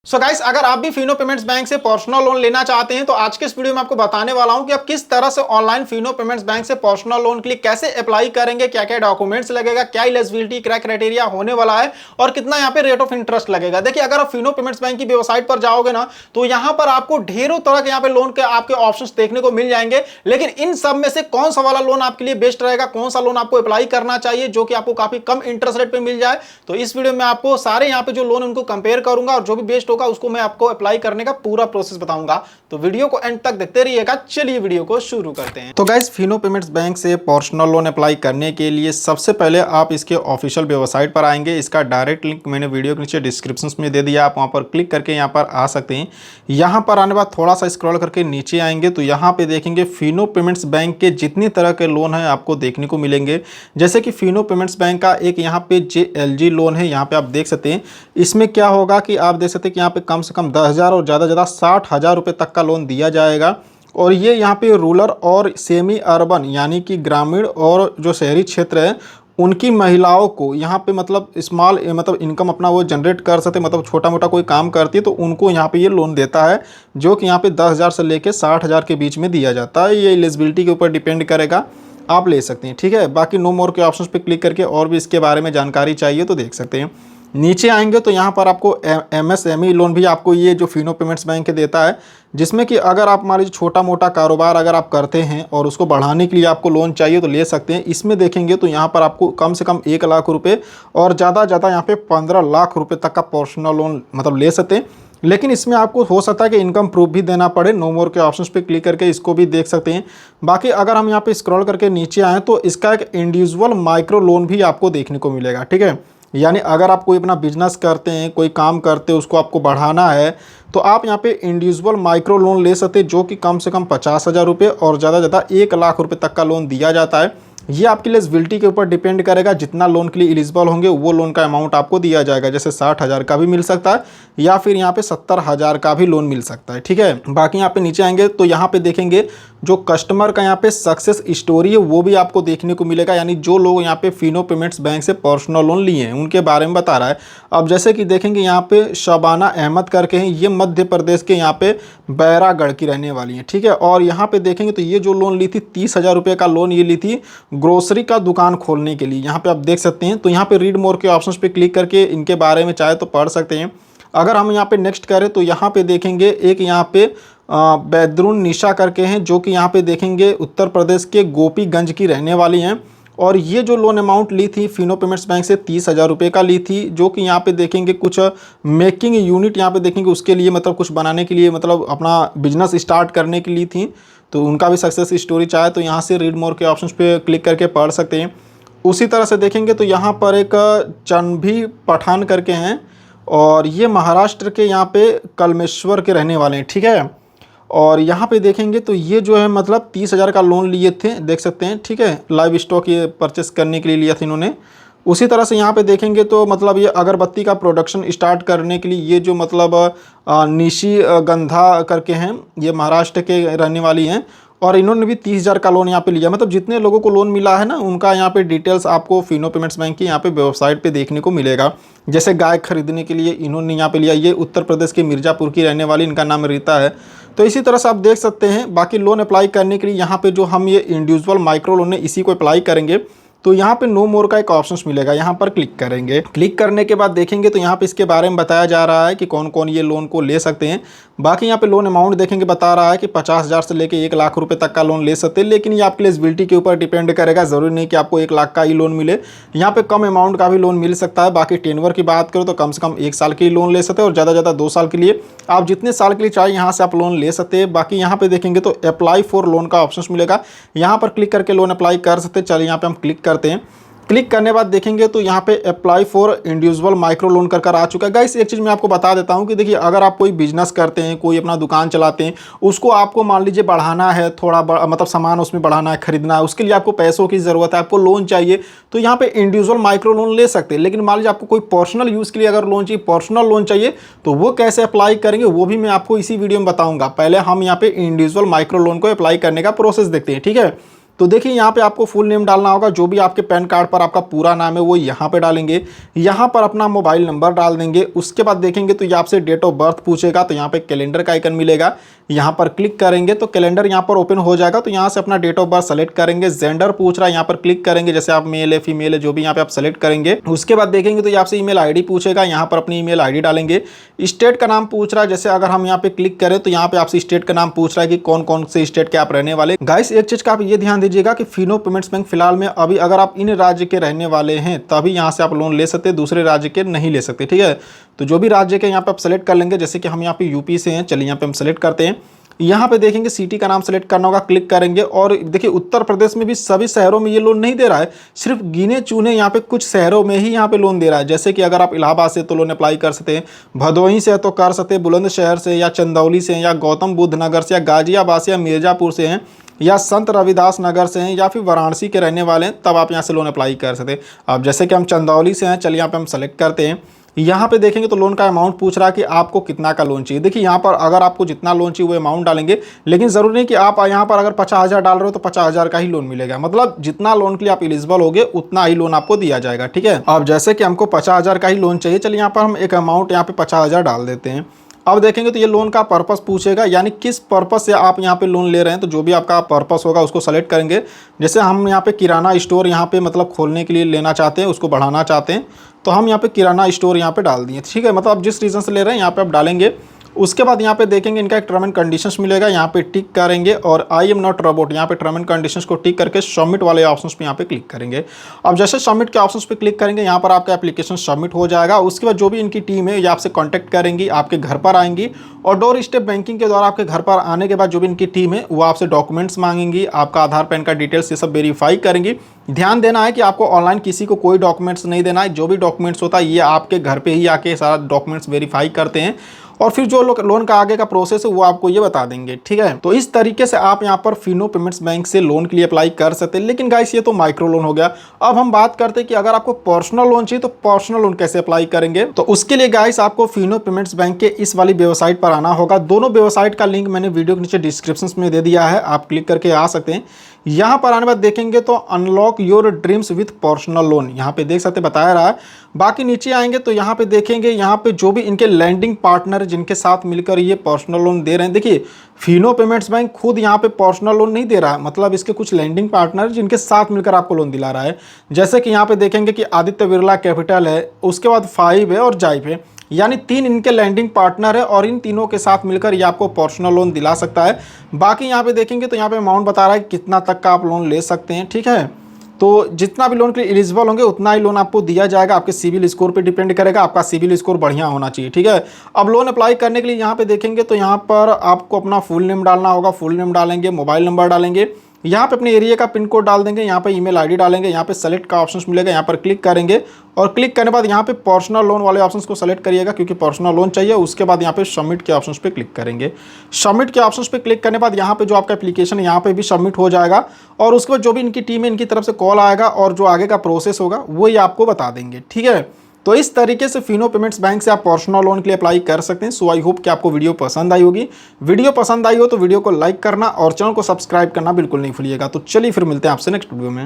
So guys, अगर आप भी फिनो पेमेंट्स बैंक से पर्सनल लोन लेना चाहते हैं तो आज के इस वीडियो में आपको बताने वाला हूं कि आप किस तरह से ऑनलाइन फिनो पेमेंट्स बैंक से पर्सनल लोन के लिए कैसे अप्लाई करेंगे, क्या क्या डॉक्यूमेंट्स लगेगा, क्या एलिजिबिलिटी क्राइटेरिया होने वाला है और कितना यहाँ पे रेट ऑफ इंटरेस्ट लगेगा। देखिए, अगर आप फिनो पेमेंट्स बैंक की वेबसाइट पर जाओगे ना तो यहाँ पर आपको ढेरों तरह के यहाँ पे लोन के आपके ऑप्शंस देखने को मिल जाएंगे, लेकिन इन सब में से कौन सा वाला लोन आपके लिए बेस्ट रहेगा, कौन सा लोन आपको अप्लाई करना चाहिए जो कि आपको काफी कम इंटरेस्ट रेट पे मिल जाए, तो इस वीडियो में आपको सारे यहाँ पे जो लोन उनको कंपेयर करूंगा और जो भी बेस्ट होगा उसको मैं आपको अप्लाई करने का पूरा प्रोसेस बताऊंगा। तो वीडियो को एंड तक देखते रहिएगा। चलिए वीडियो को शुरू करते हैं। तो गाइस, फिनो पेमेंट्स बैंक से पर्सनल लोन अप्लाई करने के लिए सबसे पहले आप इसके ऑफिशियल वेबसाइट पर आएंगे। इसका डायरेक्ट लिंक मैंने वीडियो के नीचे डिस्क्रिप्शन में दे दिया, आप वहां पर क्लिक करके यहाँ पर आ सकते हैं। यहाँ पर आने बाद थोड़ा सा स्क्रॉल करके नीचे आएंगे तो यहाँ पे देखेंगे फिनो पेमेंट्स बैंक के जितनी तरह के लोन है आपको देखने को मिलेंगे। जैसे कि फिनो पेमेंट्स बैंक का एक यहाँ पे JLG लोन है, यहाँ पे आप देख सकते हैं। इसमें क्या होगा कि आप देख सकते हैं कि यहाँ पे कम से कम 10,000 और ज़्यादा 60,000 रुपये तक का लोन दिया जाएगा। और ये यहाँ पे रूरल और सेमी अर्बन यानी कि ग्रामीण और जो शहरी क्षेत्र है उनकी महिलाओं को यहाँ पे मतलब स्मॉल मतलब इनकम अपना वो जनरेट कर सकते, मतलब छोटा मोटा कोई काम करती है तो उनको यहाँ पे ये लोन देता है, जो कि यहाँ पे 10,000 से लेके 60,000 के बीच में दिया जाता है। ये एलिजिबिलिटी के ऊपर डिपेंड करेगा, आप ले सकते हैं। ठीक है, बाकी नो मोर के ऑप्शन पे क्लिक करके और भी इसके बारे में जानकारी चाहिए तो देख सकते हैं। नीचे आएंगे तो यहाँ पर आपको MSME लोन भी आपको ये जो फिनो पेमेंट्स बैंक देता है, जिसमें कि अगर आप मान लीजिए छोटा मोटा कारोबार अगर आप करते हैं और उसको बढ़ाने के लिए आपको लोन चाहिए तो ले सकते हैं। इसमें देखेंगे तो यहाँ पर आपको कम से कम 1 लाख रुपए और ज़्यादा यहाँ पे 15 लाख रुपए तक का पर्सनल लोन मतलब ले सकते हैं। लेकिन इसमें आपको हो सकता है कि इनकम प्रूफ भी देना पड़े। नो मोर के ऑप्शंस पे क्लिक करके इसको भी देख सकते हैं। बाकी अगर हम यहाँ पे स्क्रॉल करके नीचे आएँ तो इसका एक इंडिविजुअल माइक्रो लोन भी आपको देखने को मिलेगा। ठीक है, यानी अगर आप कोई अपना बिजनेस करते हैं, कोई काम करते हैं, उसको आपको बढ़ाना है तो आप यहाँ पे इंडिविजुअल माइक्रो लोन ले सकते हैं, जो कि कम से कम 50,000 रुपये और ज़्यादा 1 लाख रुपये तक का लोन दिया जाता है। ये आपकी एलिजिबिलिटी के ऊपर डिपेंड करेगा, जितना लोन के लिए एलिजिबल होंगे वो लोन का अमाउंट आपको दिया जाएगा। जैसे 60,000 का भी मिल सकता है या फिर यहाँ पे 70,000 का भी लोन मिल सकता है। ठीक है, बाकी यहाँ पे नीचे आएंगे तो यहाँ पे देखेंगे जो कस्टमर का यहाँ पे सक्सेस स्टोरी है वो भी आपको देखने को मिलेगा, यानी जो लोग यहाँ पे फिनो पेमेंट्स बैंक से पर्सनल लोन लिए हैं उनके बारे में बता रहा है। अब जैसे कि देखेंगे यहाँ पे शबाना अहमद करके हैं, ये मध्य प्रदेश के यहाँ पे बैरागढ़ की रहने वाली हैं। ठीक है, और यहाँ पे देखेंगे तो ये जो लोन ली थी 30,000 रुपये का लोन ये ली थी ग्रोसरी का दुकान खोलने के लिए। यहाँ पे आप देख सकते हैं। तो यहाँ पे रीड मोर के ऑप्शंस पे क्लिक करके इनके बारे में चाहे तो पढ़ सकते हैं। अगर हम यहाँ पे नेक्स्ट करें तो यहाँ पे देखेंगे एक यहाँ पे बैदरून निशा करके हैं, जो कि यहाँ पे देखेंगे उत्तर प्रदेश के गोपीगंज की रहने वाली हैं। और ये जो लोन अमाउंट ली थी फिनो पेमेंट्स बैंक से 30,000 रुपये का ली थी, जो कि यहाँ पे देखेंगे कुछ मेकिंग यूनिट यहाँ पे देखेंगे उसके लिए मतलब कुछ बनाने के लिए, मतलब अपना बिजनेस स्टार्ट करने के लिए थी। तो उनका भी सक्सेस स्टोरी चाहे तो यहाँ से रीड मोर के ऑप्शंस पे क्लिक करके पढ़ सकते हैं। उसी तरह से देखेंगे तो यहाँ पर एक चनभी पठान करके हैं और ये महाराष्ट्र के यहाँ पे कलमेश्वर के रहने वाले हैं। ठीक है, और यहाँ पे देखेंगे तो ये जो है मतलब 30,000 का लोन लिए थे, देख सकते हैं। ठीक है, लाइव स्टॉक ये परचेस करने के लिए लिया था इन्होंने। उसी तरह से यहाँ पे देखेंगे तो मतलब ये अगरबत्ती का प्रोडक्शन स्टार्ट करने के लिए ये जो मतलब निशी गंधा करके हैं, ये महाराष्ट्र के रहने वाली हैं और इन्होंने भी 30,000 का लोन यहाँ पे लिया। मतलब जितने लोगों को लोन मिला है ना उनका यहाँ पे डिटेल्स आपको फिनो पेमेंट्स बैंक की यहाँ पे वेबसाइट पे देखने को मिलेगा। जैसे गाय खरीदने के लिए इन्होंने यहाँ पे लिया, ये उत्तर प्रदेश के मिर्ज़ापुर की रहने वाली, इनका नाम रीता है। तो इसी तरह से आप देख सकते हैं। बाकी लोन अप्लाई करने के लिए यहाँ पे जो हम ये इंडिविजुअल माइक्रो लोन है इसी को अप्लाई करेंगे तो यहाँ पे नो मोर का एक ऑप्शंस मिलेगा, यहाँ पर क्लिक करेंगे। क्लिक करने के बाद देखेंगे तो यहाँ पे इसके बारे में बताया जा रहा है कि कौन कौन ये लोन को ले सकते हैं। बाकी यहाँ पे लोन अमाउंट देखेंगे बता रहा है कि 50,000 से लेके 1 लाख रुपए तक का लोन ले सकते हैं, लेकिन ये आपकी एलिजिबिलिटी के ऊपर डिपेंड करेगा। जरूरी नहीं कि आपको 1 लाख का ही लोन मिले, यहाँ पे कम अमाउंट का भी लोन मिल सकता है। बाकी टेनवर की बात करो तो कम से कम 1 साल के ही लोन ले सकते हैं और ज़्यादा 2 साल के लिए, आप जितने साल के लिए चाहे यहाँ से आप लोन ले सकते हैं। बाकी यहाँ पे देखेंगे तो अप्लाई फॉर लोन का ऑप्शन मिलेगा, यहाँ पर क्लिक करके लोन अप्लाई कर सकते हैं। चलिए यहाँ पे हम क्लिक करते हैं। क्लिक करने बाद देखेंगे तो यहाँ पे apply for individual micro loan कर आ चुका है। गाइस, एक चीज़ मैं आपको बता देता हूँ कि देखिए, अगर आप कोई बिजनेस करते हैं, कोई अपना दुकान चलाते हैं, उसको आपको मान लीजिए बढ़ाना है, थोड़ा मतलब सामान उसमें बढ़ाना है, खरीदना है, उसके लिए आपको पैसों की ज़रूरत है, आपको लोन चाहिए, तो यहाँ पे इंडिविजुअल माइक्रो लोन ले सकते हैं। लेकिन मान लीजिए आपको कोई पर्सनल यूज़ के लिए अगर लोन चाहिए, पर्सनल लोन चाहिए, तो वो कैसे अप्लाई करेंगे वो भी मैं आपको इसी वीडियो में बताऊँगा। पहले हम यहाँ पे इंडिविजुअल माइक्रो लोन को अप्लाई करने का प्रोसेस देखते हैं। ठीक है, तो देखिए यहाँ पे आपको फुल नेम डालना होगा, जो भी आपके पैन कार्ड पर आपका पूरा नाम है वो यहाँ पे डालेंगे। यहाँ पर अपना मोबाइल नंबर डाल देंगे। उसके बाद देखेंगे तो ये आपसे डेट ऑफ बर्थ पूछेगा, तो यहाँ पे कैलेंडर का आइकन मिलेगा, यहाँ पर क्लिक करेंगे तो कैलेंडर यहाँ पर ओपन हो जाएगा। तो यहाँ से अपना डेट ऑफ बर्थ सेलेक्ट करेंगे। जेंडर पूछ रहा है, यहाँ पर क्लिक करेंगे, जैसे आप मेल है फीमेल है जो भी यहाँ पे आप सेलेक्ट करेंगे। उसके बाद देखेंगे तो ये आपसे ईमेल आईडी पूछेगा, यहाँ पर अपनी ईमेल आईडी डालेंगे। स्टेट का नाम पूछ रहा है, जैसे अगर हम यहाँ पे क्लिक करें तो यहाँ पे आपसे स्टेट का नाम पूछ रहा है कि कौन कौन से स्टेट के आप रहने वाले। गाइस एक चीज का आप ये ध्यान दीजिएगा कि फिनो पेमेंट्स बैंक फिलहाल में अभी अगर आप इन राज्य के रहने वाले हैं तभी यहाँ से आप लोन ले सकते हैं, दूसरे राज्य के नहीं ले सकते, ठीक है। तो जो भी राज्य के यहाँ पे आप सेलेक्ट कर लेंगे, जैसे कि हम यहाँ पे यूपी से हैं, चलिए यहाँ पे हम सेलेक्ट करते हैं। यहाँ पे देखेंगे सिटी का नाम सेलेक्ट करना होगा, क्लिक करेंगे। और देखिए उत्तर प्रदेश में भी सभी शहरों में ये लोन नहीं दे रहा है, सिर्फ गिने चुने यहाँ पे कुछ शहरों में ही यहाँ पे लोन दे रहा है। जैसे कि अगर आप इलाहाबाद से तो लोन अप्लाई कर सकते हैं, भदोही से तो कर सकते हैं, बुलंदशहर से या चंदौली से या गौतम बुद्ध नगर से या गाजियाबाद से या मिर्जापुर से हैं या संत रविदास नगर से हैं या फिर वाराणसी के रहने वाले हैं, तब आप यहाँ से लोन अप्लाई कर सकते हैं। अब जैसे कि हम चंदौली से हैं, चलिए यहाँ पे हम सेलेक्ट करते हैं। यहाँ पे देखेंगे तो लोन का अमाउंट पूछ रहा है कि आपको कितना का लोन चाहिए। देखिए यहाँ पर अगर आपको जितना लोन चाहिए वो अमाउंट डालेंगे, लेकिन ज़रूरी नहीं कि आप यहाँ पर अगर 50,000 डाल रहे हो तो 50,000 का ही लोन मिलेगा। मतलब जितना लोन के लिए आप एलिजिबल होगे उतना ही लोन आपको दिया जाएगा, ठीक है। अब जैसे कि हमको 50,000 का ही लोन चाहिए, चलिए यहाँ पर हम एक अमाउंट यहाँ पे 50,000 डाल देते हैं। अब देखेंगे तो ये लोन का पर्पस पूछेगा, यानी किस पर्पस से आप यहाँ पे लोन ले रहे हैं। तो जो भी आपका पर्पस होगा उसको सेलेक्ट करेंगे। जैसे हम यहाँ पे किराना स्टोर यहाँ पे मतलब खोलने के लिए लेना चाहते हैं, उसको बढ़ाना चाहते हैं, तो हम यहाँ पे किराना स्टोर यहाँ पे डाल दिए, ठीक है। मतलब जिस रीज़न से ले रहे हैं यहाँ पे आप डालेंगे। उसके बाद यहाँ पे देखेंगे इनका एक टर्म एंड कंडीशंस मिलेगा, यहाँ पे टिक करेंगे और आई एम नॉट रोबोट यहाँ पे टर्म एंड कंडीशंस को टिक करके सबमिट वाले ऑप्शंस पे यहाँ पे क्लिक करेंगे। अब जैसे सबमिट के ऑप्शंस पे क्लिक करेंगे यहाँ पर आपका एप्लीकेशन सबमिट हो जाएगा। उसके बाद जो भी इनकी टीम है ये आपसे कॉन्टैक्ट करेंगी, आपके घर पर आएंगी और डोर स्टेप बैंकिंग के द्वारा आपके घर पर आने के बाद जो भी इनकी टीम है वो आपसे डॉक्यूमेंट्स मांगेंगी, आपका आधार पैन कार्ड डिटेल्स ये सब वेरीफाई करेंगी। ध्यान देना है कि आपको ऑनलाइन किसी को कोई डॉक्यूमेंट्स नहीं देना है, जो भी डॉक्यूमेंट्स होता है ये आपके घर पे ही आके सारा डॉक्यूमेंट्स वेरीफाई करते हैं और फिर जो लोन का आगे का प्रोसेस है वो आपको ये बता देंगे, ठीक है। तो इस तरीके से आप यहाँ पर फिनो पेमेंट्स बैंक से लोन के लिए अप्लाई कर सकते हैं। लेकिन गाइस ये तो माइक्रो लोन हो गया। अब हम बात करते हैं कि अगर आपको पर्सनल लोन चाहिए तो पर्सनल लोन कैसे अप्लाई करेंगे। तो उसके लिए गाइस आपको फिनो पेमेंट्स बैंक के इस वाली वेबसाइट पर आना होगा। दोनों वेबसाइट का लिंक मैंने वीडियो के नीचे डिस्क्रिप्शन में दे दिया है, आप क्लिक करके आ सकते हैं। यहाँ पर आने बाद देखेंगे तो unlock your dreams with personal loan, यहाँ पे देख सकते बताया रहा है। बाकी नीचे आएंगे तो यहाँ पे देखेंगे यहाँ पे जो भी इनके लैंडिंग पार्टनर जिनके साथ मिलकर ये पर्सनल लोन दे रहे हैं। देखिए फिनो पेमेंट्स बैंक खुद यहाँ पे पर्सनल लोन नहीं दे रहा है, मतलब इसके कुछ लैंडिंग पार्टनर जिनके साथ मिलकर आपको लोन दिला रहा है। जैसे कि यहाँ पे देखेंगे कि आदित्य बिरला कैपिटल है, उसके बाद 5 है और जाइफ है, यानी 3 इनके लैंडिंग पार्टनर है और इन तीनों के साथ मिलकर ये आपको पर्सनल लोन दिला सकता है। बाकी यहाँ पे देखेंगे तो यहाँ पे अमाउंट बता रहा है कितना तक का आप लोन ले सकते हैं, ठीक है। तो जितना भी लोन के लिए एलिजिबल होंगे उतना ही लोन आपको दिया जाएगा। आपके सिविल स्कोर पे डिपेंड करेगा, आपका सिविल स्कोर बढ़िया होना चाहिए, ठीक है। अब लोन अप्लाई करने के लिए यहाँ पे देखेंगे तो यहाँ पर आपको अपना फुल नेम डालना होगा, फुल नेम डालेंगे, मोबाइल नंबर डालेंगे, यहाँ पे अपने एरिया का पिन कोड डाल देंगे, यहाँ पे ईमेल आईडी डालेंगे, यहाँ पे सेलेक्ट का ऑप्शंस मिलेगा, यहाँ पर क्लिक करेंगे और क्लिक करने के बाद यहाँ पे पर्सनल लोन वाले ऑप्शंस को सेलेक्ट करिएगा क्योंकि पर्सनल लोन चाहिए। उसके बाद यहाँ पे सबमिट के ऑप्शंस पे क्लिक करेंगे। सबमिट के ऑप्शंस पे क्लिक करने के बाद यहाँ पे जो आपका एप्लीकेशन है यहाँ पे भी सबमिट हो जाएगा और उसके बाद जो भी इनकी टीम है इनकी तरफ से कॉल आएगा और जो आगे का प्रोसेस होगा वो ये आपको बता देंगे, ठीक है। तो इस तरीके से फिनो पेमेंट्स बैंक से आप पर्सनल लोन के लिए अप्लाई कर सकते हैं। सो आई होप कि आपको वीडियो पसंद आई होगी। वीडियो पसंद आई हो तो वीडियो को लाइक करना और चैनल को सब्सक्राइब करना बिल्कुल नहीं भूलिएगा। तो चलिए फिर मिलते हैं आपसे नेक्स्ट वीडियो में।